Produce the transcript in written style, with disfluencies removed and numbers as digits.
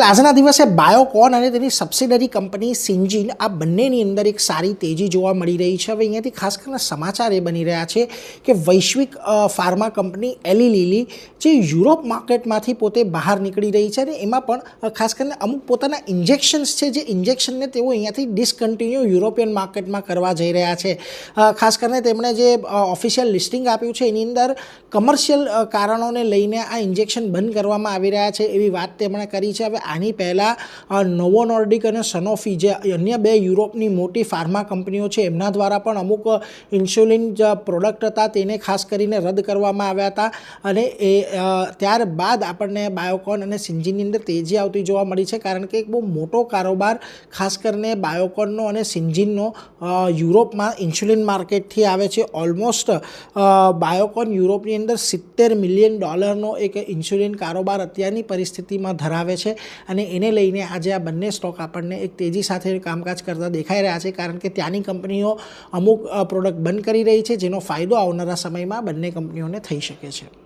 આજના દિવસે બાયોકોન અને તેની સબસિડરી કંપની સિન્જીન આ બંનેની અંદર એક સારી તેજી જોવા મળી રહી છે. હવે અહીંયાથી ખાસ કરીને સમાચાર એ બની રહ્યા છે કે વૈશ્વિક ફાર્મા કંપની એલી લીલી જે યુરોપ માર્કેટમાંથી પોતે બહાર નીકળી રહી છે અને એમાં પણ ખાસ કરીને અમુક પોતાના ઇન્જેક્શન્સ છે જે ઇન્જેક્શનને તેઓ અહીંયાથી ડિસકન્ટિન્યુ યુરોપિયન માર્કેટમાં કરવા જઈ રહ્યા છે. ખાસ કરીને તેમણે જે ઓફિશિયલ લિસ્ટિંગ આપ્યું છે એની અંદર કમર્શિયલ કારણોને લઈને આ ઇન્જેક્શન બંધ કરવામાં આવી રહ્યા છે એવી વાત તેમણે કરી છે. હવે આની પહેલાં નોવો નોર્ડિક અને સનોફી જે અન્ય બે યુરોપની મોટી ફાર્મા કંપનીઓ છે એમના દ્વારા પણ અમુક ઇન્સ્યુલિન પ્રોડક્ટ હતા તેને ખાસ કરીને રદ કરવામાં આવ્યા હતા અને એ ત્યારબાદ આપણને બાયોકોન અને સિન્જીનની અંદર તેજી આવતી જોવા મળી છે, કારણ કે એક બહુ મોટો કારોબાર ખાસ કરીને બાયોકોનનો અને સિન્જીનનો યુરોપમાં ઇન્સ્યુલિન માર્કેટથી આવે છે. ઓલમોસ્ટ બાયોકોન યુરોપની અંદર $70 મિલિયન એક ઇન્સ્યુલિન કારોબાર અત્યારની પરિસ્થિતિમાં ધરાવે છે અને એને લઈને આજે આ બંને સ્ટોક આપણને એક તેજી સાથે કામકાજ કરતા દેખાઈ રહ્યા છે, કારણ કે ત્યાંની કંપનીઓ અમુક પ્રોડક્ટ બંધ કરી રહી છે જેનો ફાયદો આવનારા સમયમાં બંને કંપનીઓને થઈ શકે છે.